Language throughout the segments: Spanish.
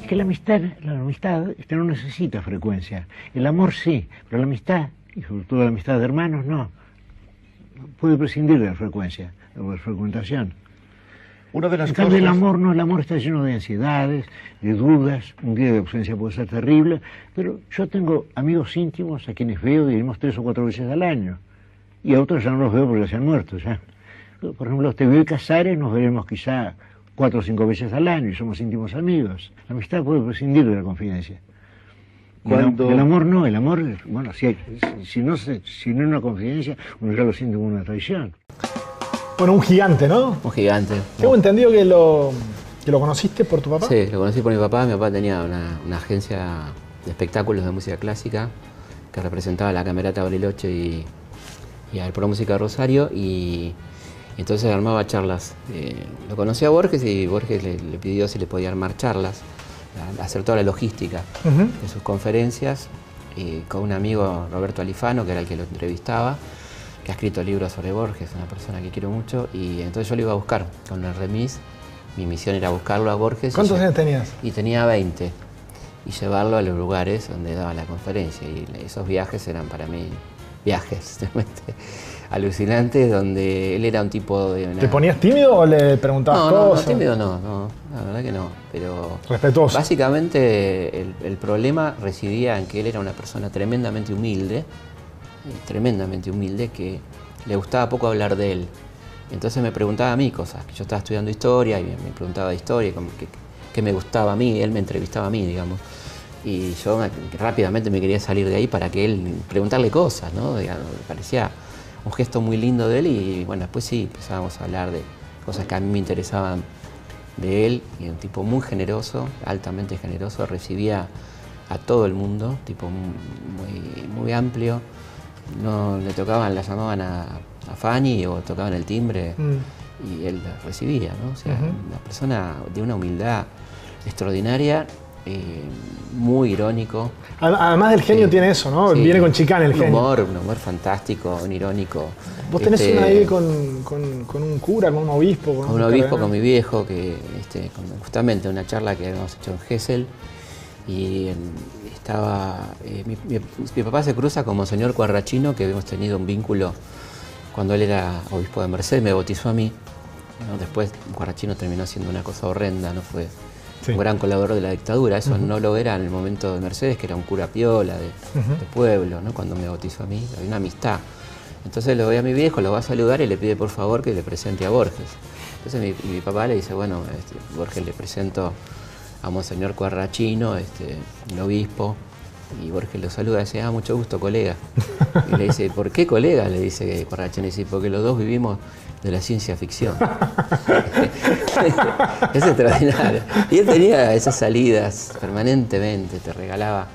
Es que la amistad no necesita frecuencia. El amor sí, pero la amistad, y sobre todo la amistad de hermanos, no. Puede prescindir de la frecuencia, de la frecuentación. Una de las En cambio, cosas... el amor no, el amor está lleno de ansiedades, de dudas, un día de ausencia puede ser terrible, pero yo tengo amigos íntimos a quienes veo, diríamos, 3 o 4 veces al año, y a otros ya no los veo porque ya se han muerto, ya. Por ejemplo, te veo Casares, nos veremos quizá 4 o 5 veces al año y somos íntimos amigos. La amistad puede prescindir de la confidencia. Cuando... El amor no, el amor, bueno, si no es una confidencia, uno ya lo siente como una traición. Bueno, un gigante, ¿no? Un gigante. Tengo entendido que lo conociste por tu papá. Sí, lo conocí por mi papá. Mi papá tenía una agencia de espectáculos de música clásica que representaba a la Camerata Bariloche y al Pro Música Rosario, y entonces armaba charlas. Lo conocí a Borges y Borges le pidió si le podía armar charlas, hacer toda la logística de sus conferencias, con un amigo, Roberto Alifano, que era el que lo entrevistaba, que ha escrito libros sobre Borges, una persona que quiero mucho, y entonces yo lo iba a buscar con el remis. Mi misión era buscarlo a Borges. ¿Cuántos años tenías? Y tenía 20, y llevarlo a los lugares donde daba la conferencia, y esos viajes eran para mí viajes alucinantes, donde él era un tipo de... ¿Te ponías tímido o le preguntabas cosas? No, tímido no, la verdad que no, pero... Respetuoso. Básicamente el problema residía en que él era una persona tremendamente humilde, que le gustaba poco hablar de él. Entonces me preguntaba a mí cosas, que yo estaba estudiando historia y me preguntaba de historia, qué me gustaba a mí, él me entrevistaba a mí, digamos. Y yo rápidamente me quería salir de ahí para que él, preguntarle cosas, ¿no? Digamos, me parecía un gesto muy lindo de él, y bueno, después sí empezábamos a hablar de cosas que a mí me interesaban de él, y un tipo muy generoso, altamente generoso, recibía a todo el mundo, tipo muy amplio. No le tocaban, la llamaban a Fanny o tocaban el timbre y él la recibía, ¿no? O sea, una persona de una humildad extraordinaria, muy irónico. Además del genio tiene eso, ¿no? Sí, viene con chicane el genio. Un humor fantástico, un irónico. Vos tenés una ahí con un cura, con un obispo. Con un obispo, con mi viejo, que justamente una charla que habíamos hecho en Gesell, y estaba... mi papá se cruza con Monseñor Cuarrachino, que habíamos tenido un vínculo cuando él era obispo de Mercedes, me bautizó a mí, ¿no? Después Cuarrachino terminó siendo una cosa horrenda, no fue un gran colaborador de la dictadura. Eso no lo era en el momento de Mercedes, que era un cura piola de pueblo, ¿no? Cuando me bautizó a mí, había una amistad. Entonces lo ve a mi viejo, lo va a saludar y le pide por favor que le presente a Borges. Entonces mi papá le dice, bueno, Borges, le presento a Monseñor Cuarrachino, el obispo. Y Borges lo saluda y dice, mucho gusto, colega. Y le dice, ¿por qué colega? Le dice Cuarrachino, y dice, porque los dos vivimos de la ciencia ficción. Es extraordinario. Y él tenía esas salidas permanentemente, te regalaba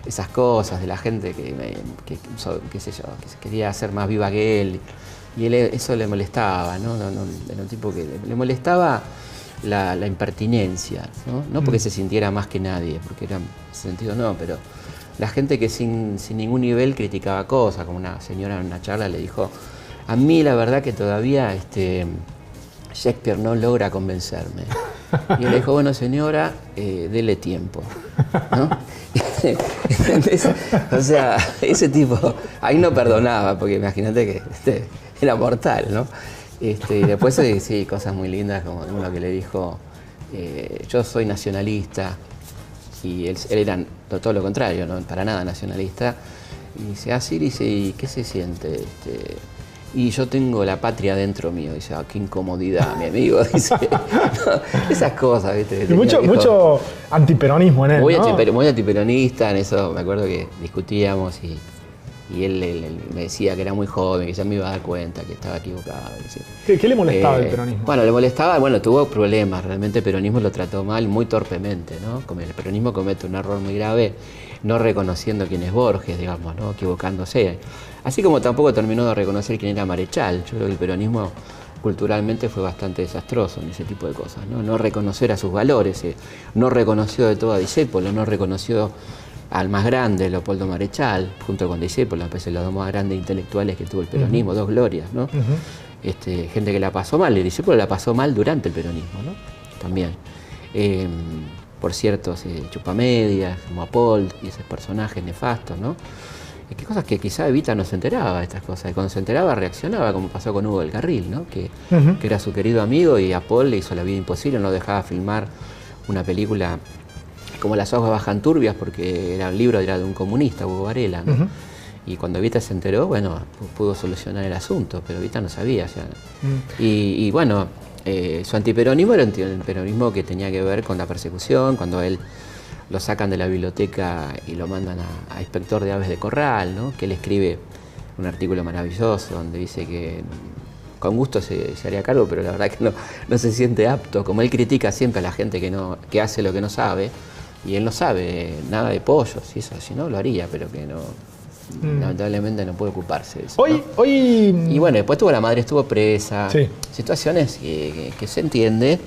esas cosas de la gente qué sé yo, que se quería hacer más viva que él. Y él eso le molestaba, ¿no? Era un tipo que le molestaba la impertinencia, ¿no? No porque se sintiera más que nadie, porque era en ese sentido no, pero la gente que sin ningún nivel criticaba cosas, como una señora en una charla le dijo, a mí la verdad que todavía Shakespeare no logra convencerme. Y él le dijo, bueno señora, dele tiempo, ¿no? ¿Entendés? O sea, ese tipo, ahí no perdonaba, porque imagínate que era mortal, ¿no? Y después sí, cosas muy lindas, como uno que le dijo, yo soy nacionalista, y él era todo lo contrario, no para nada nacionalista. Y dice, sí, dice, ¿y qué se siente? Y yo tengo la patria dentro mío. Dice, qué incomodidad, mi amigo. Dice, no, esas cosas, ¿viste? Y mucho antiperonismo en él, muy antiperonista, en eso me acuerdo que discutíamos y él me decía que era muy joven, que ya me iba a dar cuenta que estaba equivocado. ¿Qué le molestaba el peronismo? Bueno, le molestaba, tuvo problemas, realmente el peronismo lo trató mal, muy torpemente, ¿no? Como el peronismo comete un error muy grave, no reconociendo quién es Borges, digamos, ¿no? Equivocándose. Así como tampoco terminó de reconocer quién era Marechal. Yo creo que el peronismo culturalmente fue bastante desastroso en ese tipo de cosas, ¿no? No reconocer a sus valores, no reconoció de todo a Discépolo, no reconoció al más grande, Leopoldo Marechal, junto con Discépolo, me parece los dos más grandes intelectuales que tuvo el peronismo, dos glorias, ¿no? Gente que la pasó mal, y Discépolo la pasó mal durante el peronismo, ¿no? También. Por cierto, chupamedias, como Apol y esos personajes nefastos, ¿no? Qué cosas que quizá Evita no se enteraba de estas cosas, y cuando se enteraba reaccionaba, como pasó con Hugo del Carril, ¿no? Que era su querido amigo, y Apol le hizo la vida imposible, no dejaba filmar una película como Las aguas bajan turbias, porque el libro era de un comunista, Hugo Varela, ¿no? Y cuando Evita se enteró, bueno, pudo solucionar el asunto, pero Evita no sabía. O sea, y bueno, su antiperonismo era un peronismo que tenía que ver con la persecución, cuando a él lo sacan de la biblioteca y lo mandan a inspector de aves de corral, ¿no? Que él escribe un artículo maravilloso donde dice que con gusto se haría cargo, pero la verdad que no se siente apto. Como él critica siempre a la gente que hace lo que no sabe, y él no sabe nada de pollos, y eso, si no lo haría, pero que no, lamentablemente no puede ocuparse de eso. Y bueno, después la madre estuvo presa, situaciones que se entiende.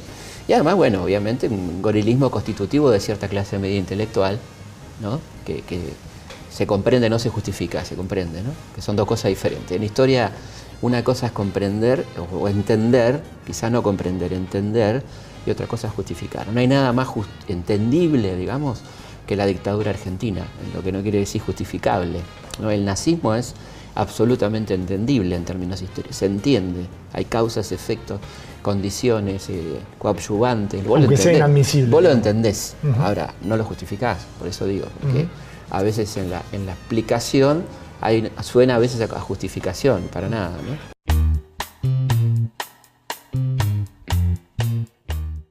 Y además, bueno, obviamente un gorilismo constitutivo de cierta clase media intelectual, ¿no? Que se comprende, no se justifica, se comprende, ¿no? Que son dos cosas diferentes. En historia, una cosa es comprender o entender, quizás no comprender, entender, y otra cosa es justificar. No hay nada más entendible, digamos, que la dictadura argentina, lo que no quiere decir justificable, ¿no? El nazismo es absolutamente entendible en términos históricos, se entiende, hay causas, efectos, condiciones, coadyuvantes. Aunque sea inadmisible. Vos lo entendés, ahora no lo justificás, por eso digo, porque a veces en la explicación suena a veces a justificación, para nada, ¿no?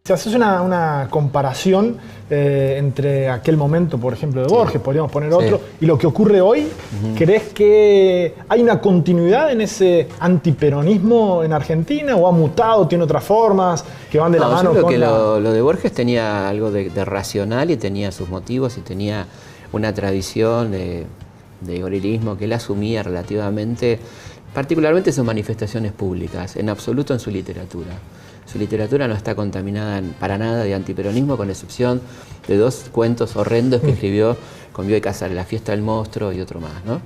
Si haces una comparación entre aquel momento, por ejemplo, de Borges, podríamos poner otro, y lo que ocurre hoy, ¿crees que hay una continuidad en ese antiperonismo en Argentina o ha mutado, tiene otras formas que van de la mano? Yo creo que lo de Borges tenía algo de racional y tenía sus motivos y tenía una tradición de gorilismo que él asumía relativamente, particularmente sus manifestaciones públicas, en absoluto en su literatura. Su literatura no está contaminada para nada de antiperonismo, con excepción de dos cuentos horrendos que escribió con Bioy Casares, La fiesta del monstruo y otro más, ¿no?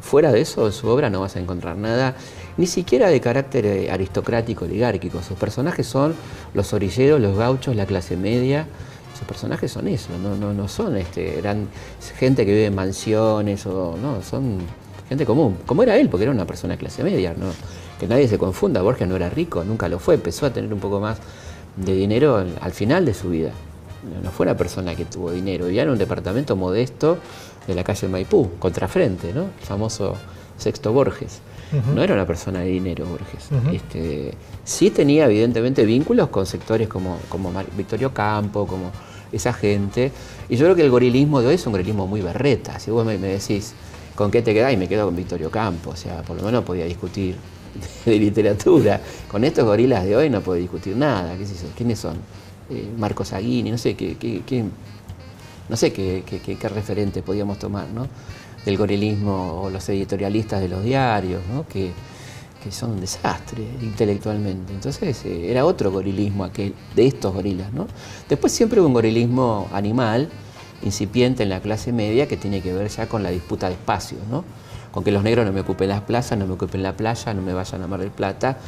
Fuera de eso, en su obra no vas a encontrar nada, ni siquiera de carácter aristocrático, oligárquico. Sus personajes son los orilleros, los gauchos, la clase media. Sus personajes son eso, no son eran gente que vive en mansiones, no, son gente común, como era él, porque era una persona de clase media, ¿no? Que nadie se confunda, Borges no era rico, nunca lo fue, empezó a tener un poco más de dinero al final de su vida. No fue una persona que tuvo dinero, vivía en un departamento modesto de la calle Maipú, contrafrente, ¿no? El famoso Sexto Borges. No era una persona de dinero, Borges. Sí tenía evidentemente vínculos con sectores como Victorio Campo, como esa gente. Y yo creo que el gorilismo de hoy es un gorilismo muy berreta. Si vos me decís, ¿con qué te quedás? Y me quedo con Victorio Campo. O sea, por lo menos podía discutir de literatura. Con estos gorilas de hoy no puedo discutir nada. ¿Qué es eso? ¿Quiénes son? Marcos Aguini, no sé no sé qué referente podíamos tomar, ¿no? Del gorilismo, o los editorialistas de los diarios, ¿no? Que son un desastre intelectualmente. Entonces era otro gorilismo aquel, de estos gorilas, ¿no? Después siempre hubo un gorilismo animal, incipiente en la clase media, que tiene que ver ya con la disputa de espacios, ¿no? Con que los negros no me ocupen las plazas, no me ocupen la playa, no me vayan a Mar del Plata,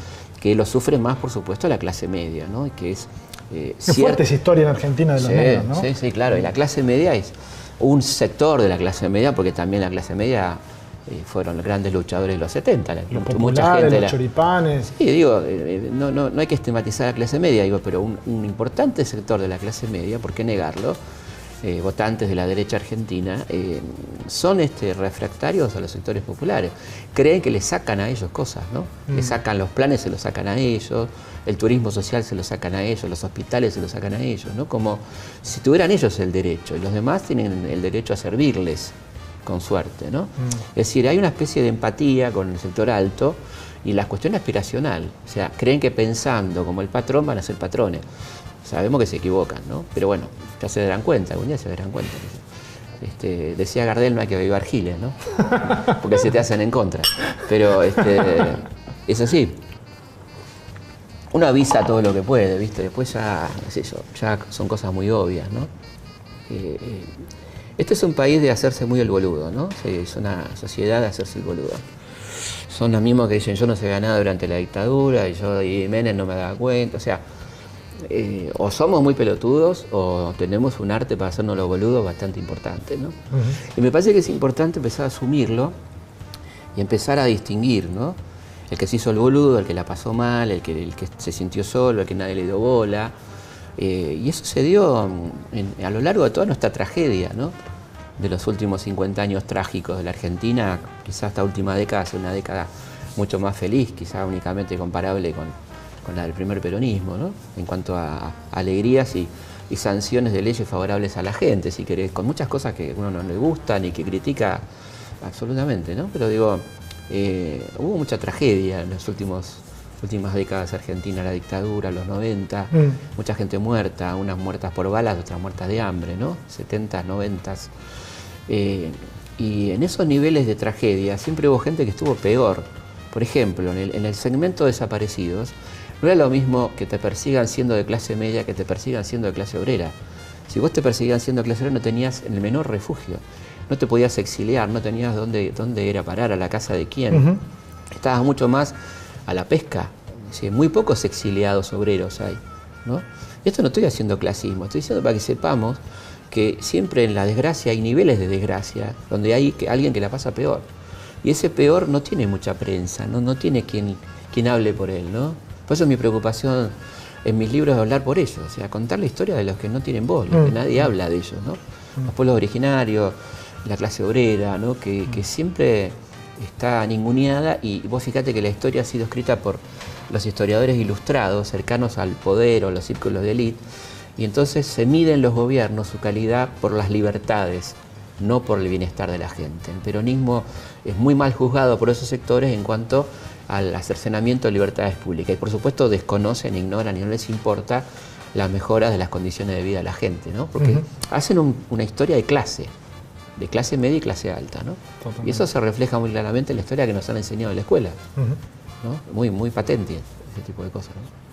que lo sufre más, por supuesto, la clase media, ¿no? Y que es fuerte esa historia en Argentina de los negros, ¿no? Sí, claro. Y la clase media es un sector de la clase media, porque también la clase media fueron los grandes luchadores de los 70. Los populares, los choripanes. Sí, digo, no hay que estigmatizar a la clase media, digo, pero un importante sector de la clase media, ¿por qué negarlo? Votantes de la derecha argentina, son refractarios a los sectores populares. Creen que le sacan a ellos cosas, ¿no? Le sacan los planes, se los sacan a ellos, el turismo social se lo sacan a ellos, los hospitales se lo sacan a ellos, ¿no? Como si tuvieran ellos el derecho, y los demás tienen el derecho a servirles, con suerte, ¿no? Es decir, hay una especie de empatía con el sector alto y la cuestión aspiracional. O sea, creen que pensando como el patrón van a ser patrones. Sabemos que se equivocan, ¿no? Pero bueno, ya se darán cuenta, algún día se darán cuenta. Decía Gardel, no hay que avivar giles, ¿no? Porque se te hacen en contra. Pero es así. uno avisa todo lo que puede, ¿viste? Después ya, no sé yo, ya son cosas muy obvias, ¿no? Este es un país de hacerse muy el boludo, ¿no? Es una sociedad de hacerse el boludo. Son los mismos que dicen, yo no sabía nada durante la dictadura, y Menem no me daba cuenta, o sea, o somos muy pelotudos o tenemos un arte para hacernos los boludos bastante importante, ¿no? Y me parece que es importante empezar a asumirlo y empezar a distinguir, ¿no? El que se hizo el boludo, el que la pasó mal, el que se sintió solo, el que nadie le dio bola. Y eso se dio a lo largo de toda nuestra tragedia, ¿no? De los últimos 50 años trágicos de la Argentina, quizás esta última década sea una década mucho más feliz, quizás únicamente comparable con la del primer peronismo, ¿no? En cuanto a alegrías y sanciones de leyes favorables a la gente, si querés, con muchas cosas que a uno no le gustan y que critica absolutamente, ¿no? Pero digo, hubo mucha tragedia en las últimas décadas argentinas, la dictadura, los 90, mucha gente muerta, unas muertas por balas, otras muertas de hambre, ¿no? 70s, 90s. Y en esos niveles de tragedia siempre hubo gente que estuvo peor. Por ejemplo, en el segmento de desaparecidos, no era lo mismo que te persigan siendo de clase media que te persigan siendo de clase obrera. Si vos te perseguían siendo de clase obrera no tenías el menor refugio. No te podías exiliar, no tenías dónde ir a parar, a la casa de quién. Estabas mucho más a la pesca. Sí, muy pocos exiliados obreros hay, ¿no? Y esto no estoy haciendo clasismo, estoy diciendo para que sepamos que siempre en la desgracia hay niveles de desgracia, donde hay alguien que la pasa peor. Y ese peor no tiene mucha prensa, no tiene quien hable por él, ¿no? Por eso es mi preocupación en mis libros de hablar por ellos, o sea, contar la historia de los que no tienen voz, los que nadie habla de ellos, ¿no? Los pueblos originarios, la clase obrera, ¿no? Que siempre está ninguneada, y vos fíjate que la historia ha sido escrita por los historiadores ilustrados, cercanos al poder o los círculos de élite, y entonces se miden los gobiernos, su calidad, por las libertades, no por el bienestar de la gente. El peronismo es muy mal juzgado por esos sectores en cuanto al cercenamiento de libertades públicas, y por supuesto desconocen, ignoran y no les importa las mejoras de las condiciones de vida de la gente, ¿no? Porque hacen una historia de clase media y clase alta, ¿no? Totalmente. Y eso se refleja muy claramente en la historia que nos han enseñado en la escuela, ¿no? Muy patente ese tipo de cosas, ¿no?